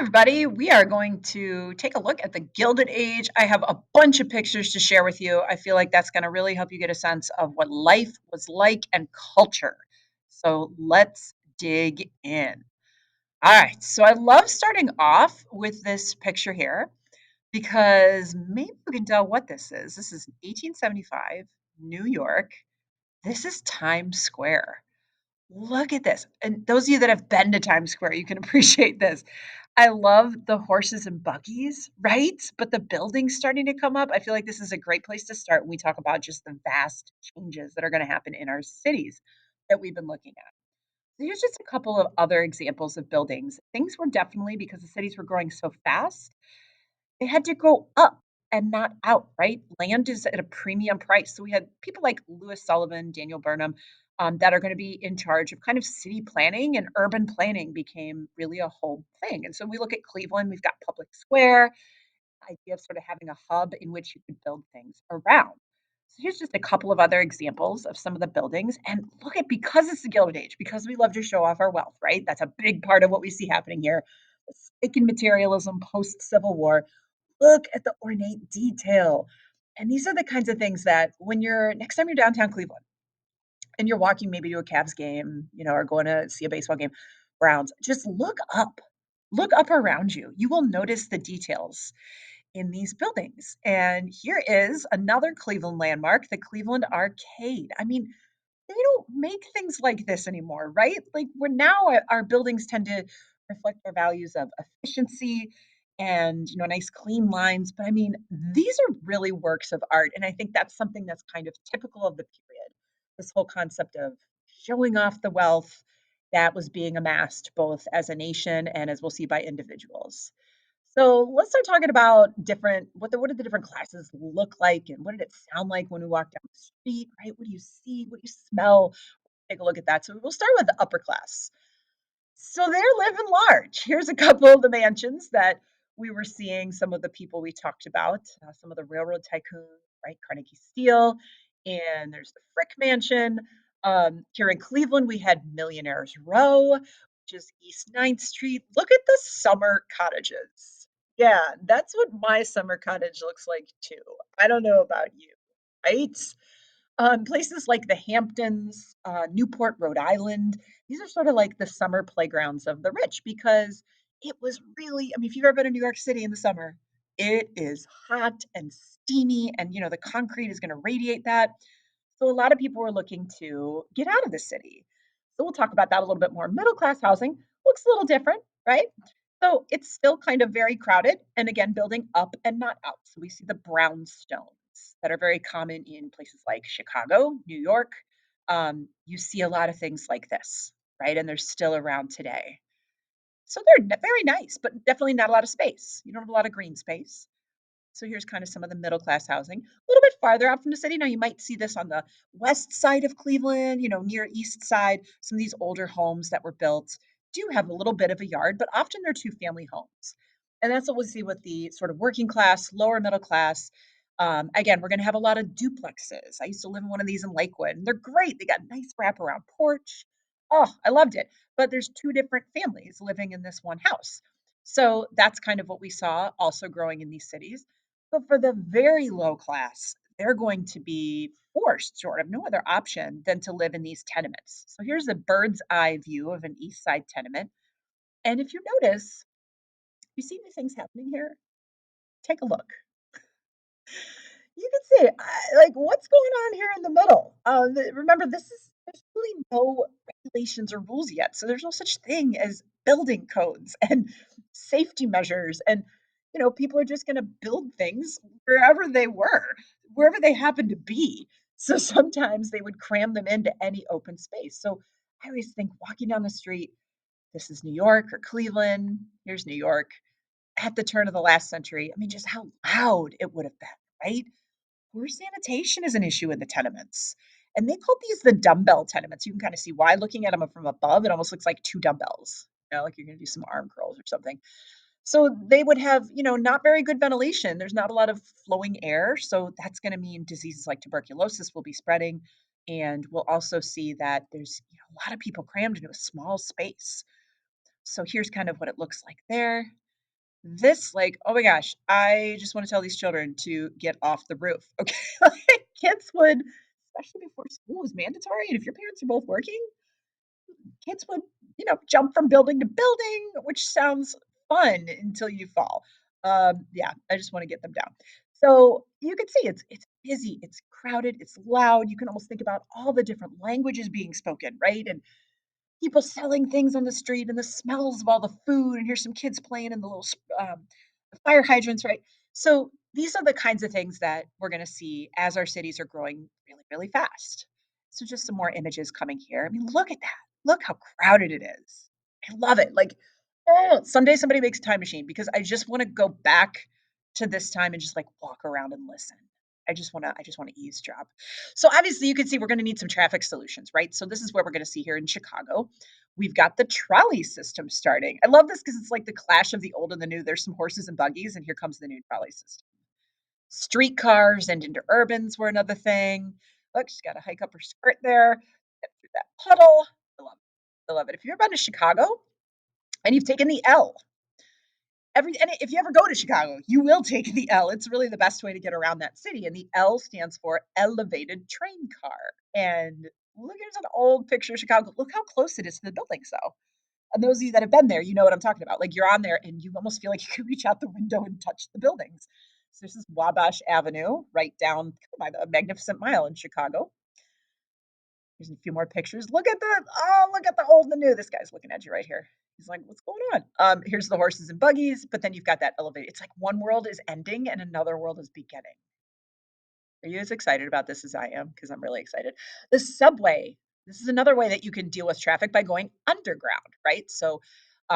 everybody. We are going to take a look at the Gilded Age. I have a bunch of pictures to share with you. I feel like that's going to really help you get a sense of what life was like and culture. So let's dig in. All right. So I love starting off with this picture here because maybe you can tell what this is. This is 1875, New York. This is Times Square. Look at this. And those of you that have been to Times Square, you can appreciate this. I love the horses and buggies, right? But the buildings starting to come up. I feel like this is a great place to start when we talk about just the vast changes that are going to happen in our cities that we've been looking at. So here's just a couple of other examples of buildings. Things were definitely, because the cities were growing so fast, they had to go up and not out, right? Land is at a premium price. So we had people like Louis Sullivan, Daniel Burnham, that are going to be in charge of kind of city planning, and urban planning became really a whole thing. And so we look at Cleveland, we've got Public Square, idea of sort of having a hub in which you could build things around. So here's just a couple of other examples of some of the buildings. And look at, because it's the Gilded Age, because we love to show off our wealth, right? That's a big part of what we see happening here. The spike in materialism post Civil War. Look at the ornate detail. And these are the kinds of things that when you're next time you're downtown Cleveland and you're walking maybe to a Cavs game, or going to see a baseball game, Browns, just look up. Look up around you. You will notice the details in these buildings. And here is another Cleveland landmark, the Cleveland Arcade. I mean, they don't make things like this anymore, right? Like we're now our buildings tend to reflect our values of efficiency and nice clean lines. But I mean, these are really works of art. And I think that's something that's kind of typical of the period. This whole concept of showing off the wealth that was being amassed both as a nation and, as we'll see, by individuals. So let's start talking about different what did the different classes look like, and what did it sound like when we walk down the street, right? What do you see? What do you smell? Take a look at that. So we'll start with the upper class. So they're living large. Here's a couple of the mansions that we were seeing, some of the people we talked about, some of the railroad tycoons, right? Carnegie Steel, and there's the Frick Mansion. Here in Cleveland, we had Millionaires Row, which is East Ninth Street. Look at the summer cottages. Yeah, that's what my summer cottage looks like too. I don't know about you, right? Places like the Hamptons, Newport, Rhode Island, these are sort of like the summer playgrounds of the rich because it was really, I mean, if you've ever been to New York City in the summer, it is hot and steamy, and the concrete is going to radiate that. So a lot of people were looking to get out of the city. So we'll talk about that a little bit more. Middle class housing looks a little different, right? So it's still kind of very crowded, and again, building up and not out. So we see the brownstones that are very common in places like Chicago, New York. You see a lot of things like this, right? And they're still around today. So they're very nice, but definitely not a lot of space. You don't have a lot of green space. So here's kind of some of the middle class housing. A little bit farther out from the city. Now you might see this on the west side of Cleveland, near east side. Some of these older homes that were built do have a little bit of a yard, but often they're two-family homes. And that's what we see with the sort of working class, lower middle class. Again, we're going to have a lot of duplexes. I used to live in one of these in Lakewood, and they're great. They got nice wraparound porch. Oh, I loved it. But there's two different families living in this one house. So that's kind of what we saw also growing in these cities. But for the very low class, they're going to be forced, sort of, no other option than to live in these tenements. So here's a bird's eye view of an East Side tenement. And if you notice, you see the things happening here? Take a look. You can see, like, what's going on here in the middle? Remember, there's really no regulations or rules yet. So there's no such thing as building codes and safety measures. And, people are just going to build things wherever they were, wherever they happen to be. So sometimes they would cram them into any open space. So I always think walking down the street, this is New York or Cleveland. Here's New York at the turn of the last century. I mean, just how loud it would have been, right? Poor sanitation is an issue in the tenements. And they call these the dumbbell tenements. You can kind of see why, looking at them from above, it almost looks like two dumbbells, like you're going to do some arm curls or something. So they would have, not very good ventilation. There's not a lot of flowing air. So that's going to mean diseases like tuberculosis will be spreading. And we'll also see that there's a lot of people crammed into a small space. So here's kind of what it looks like there. This, like, oh my gosh, I just wanna tell these children to get off the roof, okay? Like, kids would, especially before school was mandatory, and if your parents are both working, kids would, jump from building to building, which sounds fun until you fall. Yeah, I just wanna get them down. So, you can see it's busy, it's crowded, it's loud, you can almost think about all the different languages being spoken, right? And people selling things on the street and the smells of all the food, and here's some kids playing in the little the fire hydrants, right? So these are the kinds of things that we're going to see as our cities are growing really, really fast. So just some more images coming here. I mean, look at that. Look how crowded it is. I love it. Like, oh, someday somebody makes a time machine because I just want to go back to this time and just like walk around and listen. I just want to eavesdrop. So obviously you can see we're going to need some traffic solutions, right? So this is where we're going to see here in Chicago. We've got the trolley system starting. I love this because it's like the clash of the old and the new. There's some horses and buggies, and here comes the new trolley system. Streetcars and interurbans were another thing. Look, she's got to hike up her skirt there, get through that puddle. I love it. I love it. If you've ever been to Chicago and you've taken the L, and if you ever go to Chicago, you will take the L. It's really the best way to get around that city. And the L stands for elevated train car. And look, here's an old picture of Chicago. Look how close it is to the buildings, though. And those of you that have been there, you know what I'm talking about. Like you're on there and you almost feel like you can reach out the window and touch the buildings. So this is Wabash Avenue, right down by the Magnificent Mile in Chicago. Here's a few more pictures. Look at the old and the new. This guy's looking at you right here. He's like, what's going on? Here's the horses and buggies, but then you've got that elevator. It's like one world is ending and another world is beginning. Are you as excited about this as I am? Because I'm really excited. The subway. This is another way that you can deal with traffic by going underground, right? So,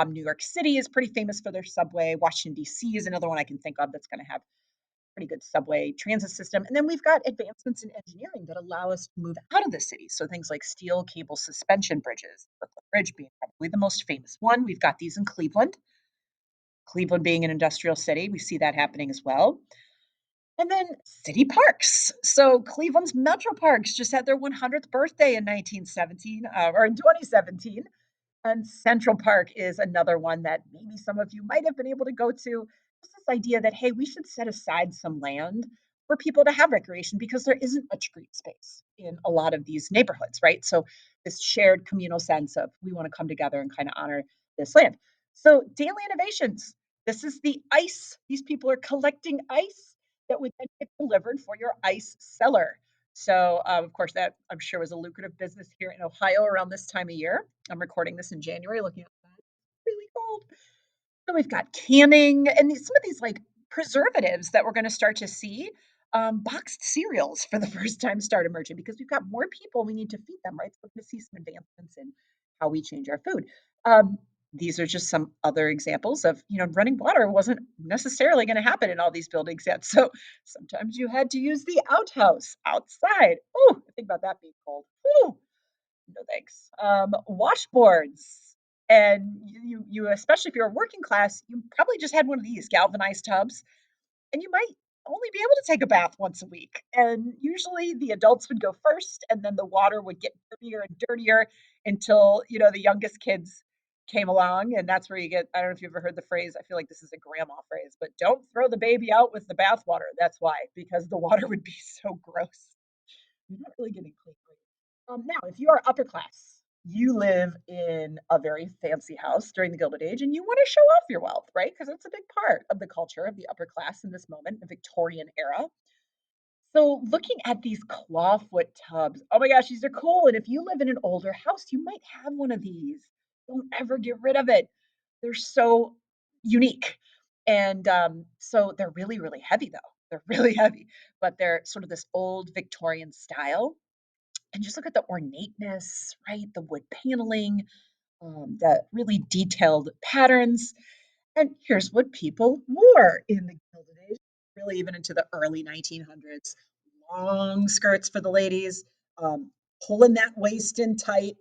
New York City is pretty famous for their subway. Washington, D.C. is another one I can think of that's going to have pretty good subway transit system. And then we've got advancements in engineering that allow us to move out of the city. So things like steel cable suspension bridges, Brooklyn Bridge being probably the most famous one. We've got these in Cleveland. Cleveland being an industrial city, we see that happening as well. And then city parks. So Cleveland's Metro Parks just had their 100th birthday in 1917 or in 2017. And Central Park is another one that maybe some of you might have been able to go to. Just this idea that, hey, we should set aside some land for people to have recreation because there isn't much green space in a lot of these neighborhoods, right? So, this shared communal sense of we want to come together and kind of honor this land. So, daily innovations. This is the ice. These people are collecting ice that would then get delivered for your ice cellar. So, of course, that I'm sure was a lucrative business here in Ohio around this time of year. I'm recording this in January, looking outside. It's really cold. So we've got canning and some of these like preservatives that we're going to start to see. Boxed cereals for the first time start emerging because we've got more people we need to feed them, right? So we're going to see some advancements in how we change our food. Um, these are just some other examples of, running water wasn't necessarily going to happen in all these buildings yet. So sometimes you had to use the outhouse outside. Oh, think about that being cold. Ooh, no thanks. Washboards. And you especially if you're a working class, you probably just had one of these galvanized tubs, and you might only be able to take a bath once a week. And usually the adults would go first, and then the water would get dirtier and dirtier until, the youngest kids came along. And that's where you get, I don't know if you've ever heard the phrase, I feel like this is a grandma phrase, but don't throw the baby out with the bath water. That's why, because the water would be so gross. You're not really getting clean. Now, if you are upper class, you live in a very fancy house during the Gilded Age, and you want to show off your wealth, right? Because it's a big part of the culture of the upper class in this moment, the Victorian era. So, looking at these clawfoot tubs, oh my gosh, these are cool. And if you live in an older house, you might have one of these. Don't ever get rid of it. They're so unique. And so they're really, really heavy, though. They're really heavy, but they're sort of this old Victorian style. And just look at the ornateness, right? The wood paneling, the really detailed patterns. And here's what people wore in the Gilded Age, really even into the early 1900s. Long skirts for the ladies, um, pulling that waist in tight.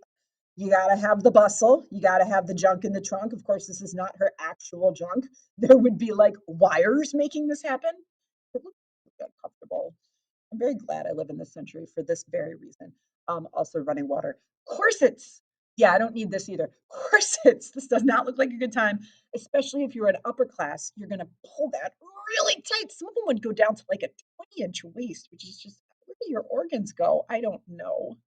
You got to have the bustle. You got to have the junk in the trunk. Of course, this is not her actual junk. There would be like wires making this happen. It looks uncomfortable. I'm very glad I live in this century for this very reason. Also running water. Corsets. Yeah, I don't need this either. Corsets, this does not look like a good time, especially if you're an upper class, you're gonna pull that really tight. Some of them would go down to like a 20-inch waist, which is just where do your organs go? I don't know.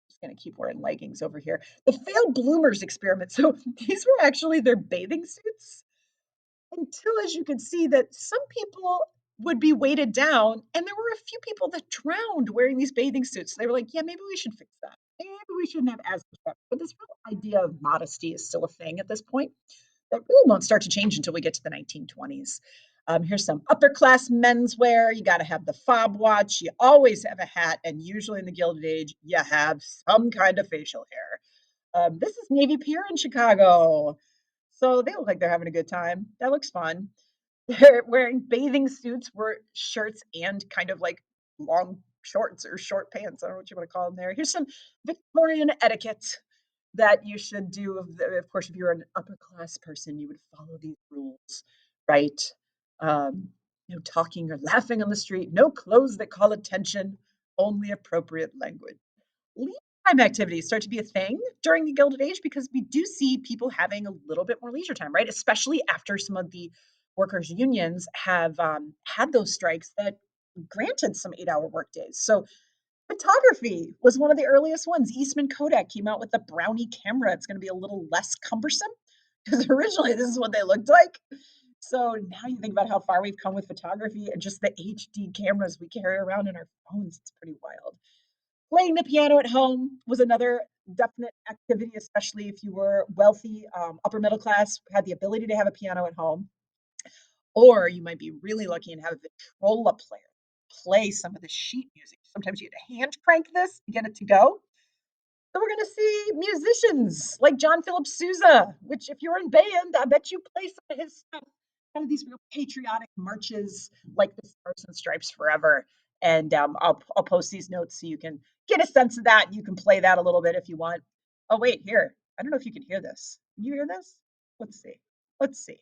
Just gonna keep wearing leggings over here. The failed bloomers experiment. So these were actually their bathing suits until, as you can see, that some people would be weighted down, and there were a few people that drowned wearing these bathing suits. They were like, "Yeah, maybe we should fix that. Maybe we shouldn't have as much." But this real idea of modesty is still a thing at this point. That really won't start to change until we get to the 1920s. Here's some upper class menswear. You got to have the fob watch. You always have a hat, and usually in the Gilded Age, you have some kind of facial hair. This is Navy Pier in Chicago. So they look like they're having a good time. That looks fun. They're wearing bathing suits, were shirts and kind of like long shorts or short pants. I don't know what you want to call them there. Here's some Victorian etiquette that you should do. Of course, if you're an upper class person, you would follow these rules, right? No talking or laughing on the street, no clothes that call attention, only appropriate language. Leisure time activities start to be a thing during the Gilded Age because we do see people having a little bit more leisure time, right? Especially after some of the workers' unions have had those strikes that granted some 8-hour workdays. So photography was one of the earliest ones. Eastman Kodak came out with the Brownie camera. It's going to be a little less cumbersome because originally this is what they looked like. So now you think about how far we've come with photography and just the HD cameras we carry around in our phones. It's pretty wild. Playing the piano at home was another definite activity, especially if you were wealthy, upper middle class, had the ability to have a piano at home, or you might be really lucky and have a Victrola player play some of the sheet music. Sometimes you had to hand crank this to get it to go. So we're gonna see musicians like John Philip Sousa, which if you're in band, I bet you play some of his stuff. Kind of these real patriotic marches like the Stars and Stripes Forever. And I'll post these notes so you can get a sense of that. You can play that a little bit if you want. Oh wait, here. I don't know if you can hear this. Can you hear this? Let's see. Let's see.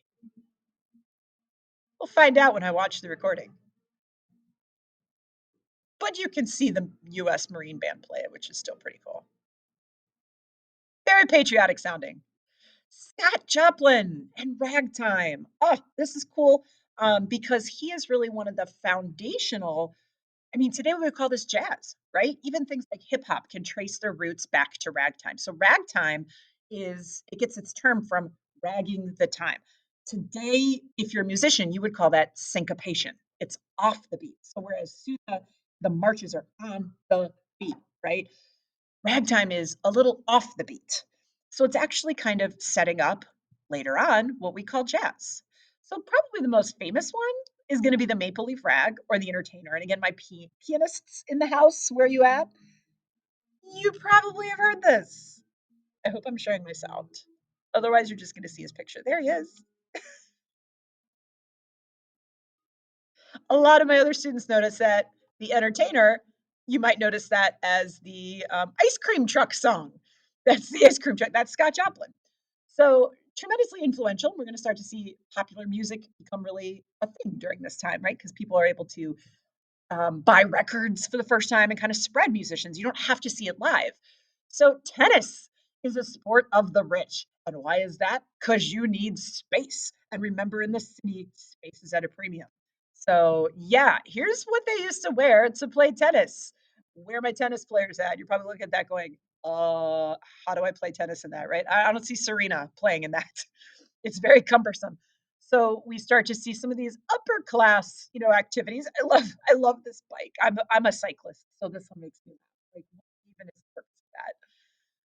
We'll find out when I watch the recording. But you can see the US Marine Band play it, which is still pretty cool. Very patriotic sounding. Scott Joplin and ragtime. Oh, this is cool because he is really one of the foundational. I mean, today we would call this jazz, right? Even things like hip hop can trace their roots back to ragtime. So ragtime it gets its term from ragging the time. Today, if you're a musician, you would call that syncopation. It's off the beat. So whereas Suda, the marches are on the beat, right? Ragtime is a little off the beat. So it's actually kind of setting up later on what we call jazz. So probably the most famous one is going to be the Maple Leaf Rag or the Entertainer. And again, my pianists in the house, where you at? You probably have heard this. I hope I'm showing my sound. Otherwise, you're just going to see his picture. There he is. A lot of my other students notice that the Entertainer, you might notice that as the ice cream truck song. That's the ice cream truck. That's Scott Joplin. So tremendously influential. We're going to start to see popular music become really a thing during this time, right? Because people are able to buy records for the first time and kind of spread musicians. You don't have to see it live. So tennis is a sport of the rich. And why is that? Because you need space. And remember, in the city, space is at a premium. So yeah, here's what they used to wear to play tennis. Where are my tennis players at? You're probably looking at that going, how do I play tennis in that, right? I don't see Serena playing in that. It's very cumbersome. So we start to see some of these upper class, activities. I love this bike. I'm a cyclist, so this one makes me laugh. Like, what even is the purpose of that?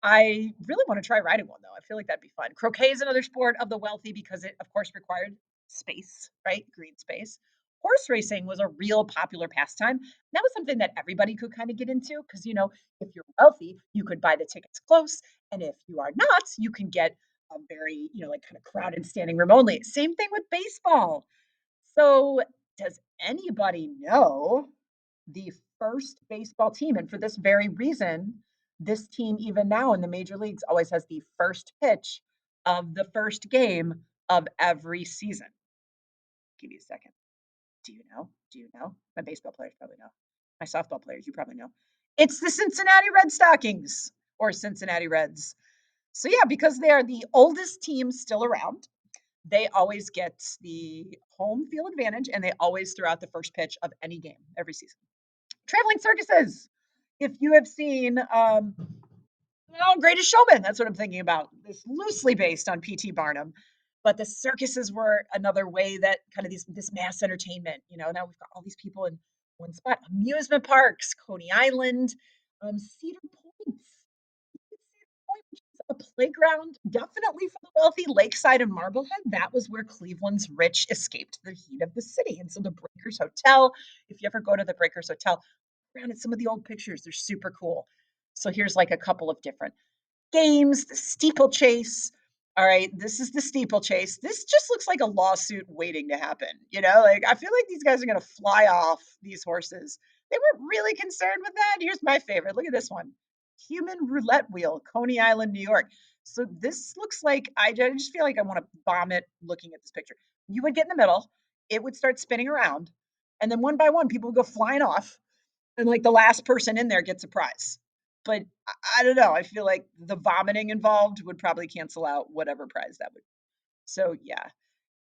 I really want to try riding one though. I feel like that'd be fun. Croquet is another sport of the wealthy because it, of course, required space, right? Green space. Horse racing was a real popular pastime. That was something that everybody could kind of get into because, if you're wealthy, you could buy the tickets close. And if you are not, you can get a very, like kind of crowded standing room only. Same thing with baseball. So, does anybody know the first baseball team? And for this very reason, this team, even now in the major leagues, always has the first pitch of the first game of every season. Give me a second. Do you know? Do you know? My baseball players probably know. My softball players, you probably know. It's the Cincinnati Red Stockings. or Cincinnati Reds. So yeah, because they are the oldest team still around, they always get the home field advantage and they always throw out the first pitch of any game every season. Traveling circuses. If you have seen oh, Greatest Showman, that's what I'm thinking about. It's loosely based on P.T. Barnum, but the circuses were another way that kind of this mass entertainment. Now we've got all these people in one spot. Amusement parks, Coney Island, Cedar Point. Cedar Point, which is a playground, definitely for the wealthy, Lakeside and Marblehead. That was where Cleveland's rich escaped the heat of the city. And so the Breakers Hotel, if you ever go to the Breakers Hotel, around at some of the old pictures, they're super cool. So here's like a couple of different games, the steeplechase. All right, this is the steeplechase. This just looks like a lawsuit waiting to happen. Like I feel like these guys are going to fly off these horses. They weren't really concerned with that. Here's my favorite. Look at this one, human roulette wheel, Coney Island, New York. So this looks like I just feel like I want to vomit looking at this picture. You would get in the middle, it would start spinning around, and then one by one, people would go flying off, and like the last person in there gets a prize. But I don't know. I feel like the vomiting involved would probably cancel out whatever prize that would. So yeah,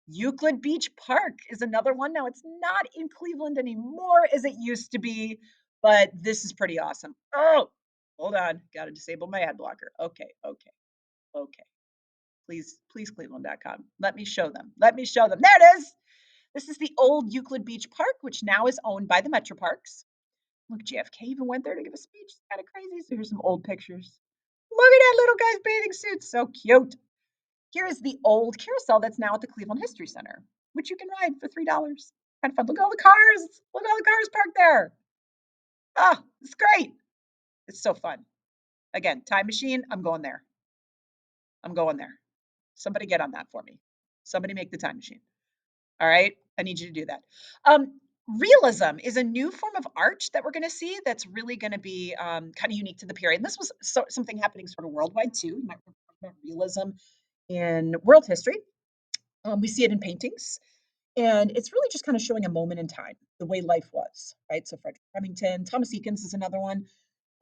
Euclid Beach Park is another one. Now it's not in Cleveland anymore as it used to be, but this is pretty awesome. Oh, hold on, got to disable my ad blocker. Okay, okay, okay. Please, please, Cleveland.com. Let me show them. Let me show them. There it is. This is the old Euclid Beach Park, which now is owned by the Metro Parks. Look, JFK even went there to give a speech. It's kind of crazy. So here's some old pictures. Look at that little guy's bathing suit. So cute. Here is the old carousel that's now at the Cleveland History Center, which you can ride for $3. Kind of fun. Look at all the cars. Look at all the cars parked there. Ah, it's great. It's so fun. Again, time machine. I'm going there. I'm going there. Somebody get on that for me. Somebody make the time machine. All right. I need you to do that. Realism is a new form of art that we're going to see that's really going to be kind of unique to the period. And this was something happening sort of worldwide too. You might remember about realism in world history. We see it in paintings. And it's really just kind of showing a moment in time, the way life was, right? So Frederick Remington, Thomas Eakins is another one.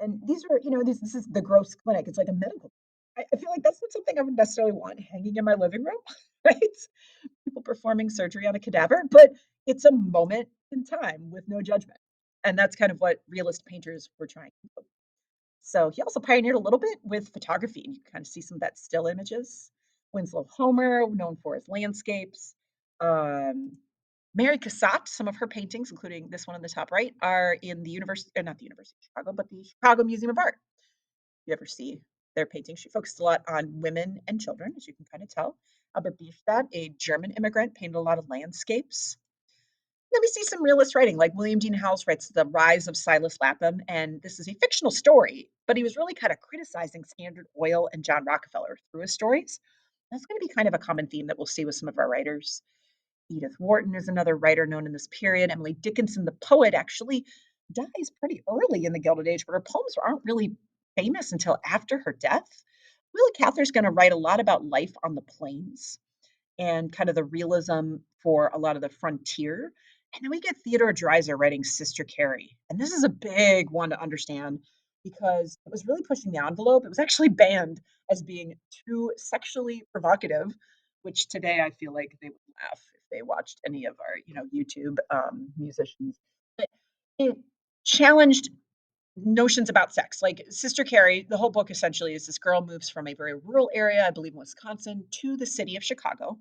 And these are, this is the gross clinic. It's like a medical. I feel like that's not something I would necessarily want hanging in my living room, right? People performing surgery on a cadaver, but it's a moment in time with no judgment. And that's kind of what realist painters were trying to do. So he also pioneered a little bit with photography. And you can kind of see some of that still images. Winslow Homer, known for his landscapes. Um, Mary Cassatt, some of her paintings, including this one on the top right, are in the University, not the University of Chicago, but the Chicago Museum of Art. You ever see their paintings? She focused a lot on women and children, as you can kind of tell. Albert Bierstadt, a German immigrant, painted a lot of landscapes. Then we see some realist writing, like William Dean Howells writes The Rise of Silas Lapham, and this is a fictional story, but he was really kind of criticizing Standard Oil and John Rockefeller through his stories. That's going to be kind of a common theme that we'll see with some of our writers. Edith Wharton is another writer known in this period. Emily Dickinson, the poet, actually dies pretty early in the Gilded Age, but her poems aren't really famous until after her death. Willa Cather's going to write a lot about life on the plains and kind of the realism for a lot of the frontier. And then we get Theodore Dreiser writing Sister Carrie. And this is a big one to understand because it was really pushing the envelope. It was actually banned as being too sexually provocative, which today I feel like they would laugh if they watched any of our, YouTube musicians. But it challenged notions about sex. Like Sister Carrie, the whole book essentially is this girl moves from a very rural area, I believe in Wisconsin, to the city of Chicago.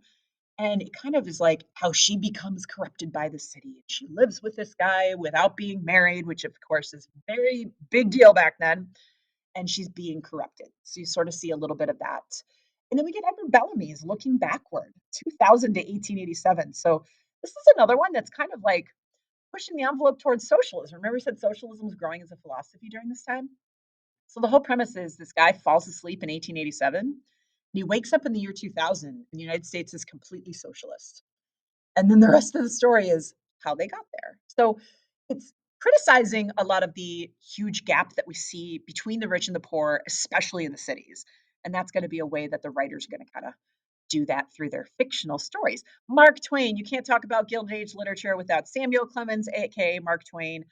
And it kind of is like how she becomes corrupted by the city. She lives with this guy without being married, which of course is a very big deal back then. And she's being corrupted. So you sort of see a little bit of that. And then we get Edward Bellamy's Looking Backward, 2000 to 1887. So this is another one that's kind of like pushing the envelope towards socialism. Remember, we said socialism was growing as a philosophy during this time? So the whole premise is this guy falls asleep in 1887 and he wakes up in the year 2000 and the United States is completely socialist. And then the rest of the story is how they got there. So it's criticizing a lot of the huge gap that we see between the rich and the poor, especially in the cities. And that's going to be a way that the writers are going to kind of do that through their fictional stories. Mark Twain, you can't talk about Gilded Age literature without Samuel Clemens, aka Mark Twain,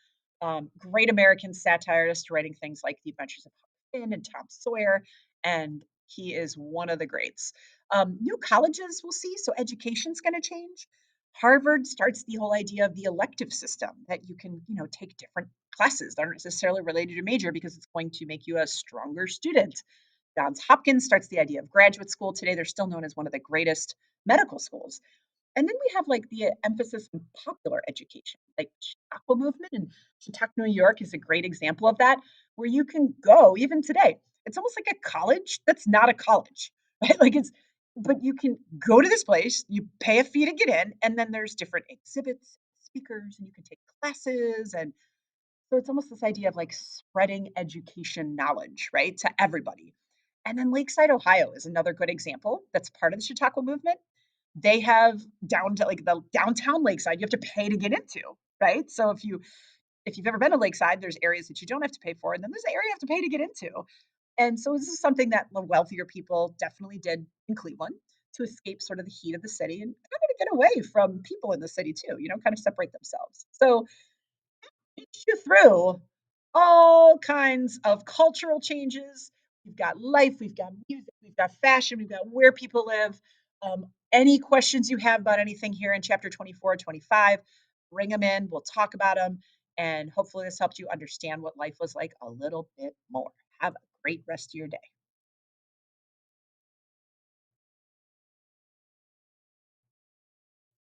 great American satirist writing things like The Adventures of Huck and Tom Sawyer, and he is one of the greats. New colleges we'll see, so education's going to change. Harvard starts the whole idea of the elective system that you can, take different classes that aren't necessarily related to your major because it's going to make you a stronger student. Johns Hopkins starts the idea of graduate school. Today, they're still known as one of the greatest medical schools. And then we have like the emphasis on popular education, like Chautauqua movement in Chautauqua, New York is a great example of that, where you can go even today. It's almost like a college that's not a college, right? But you can go to this place, you pay a fee to get in, and then there's different exhibits, speakers, and you can take classes. And so it's almost this idea of like spreading education knowledge, right, to everybody. And then Lakeside, Ohio is another good example that's part of the Chautauqua movement. They have down to like the downtown Lakeside, you have to pay to get into, right? So if you've ever been to Lakeside, there's areas that you don't have to pay for, and then there's an area you have to pay to get into. And so this is something that the wealthier people definitely did in Cleveland to escape sort of the heat of the city and kind of to get away from people in the city too, kind of separate themselves. So teach you through all kinds of cultural changes. We've got life, we've got music, we've got fashion, we've got where people live. Any questions you have about anything here in chapter 24, 25, bring them in. We'll talk about them. And hopefully, this helped you understand what life was like a little bit more. Have a great rest of your day.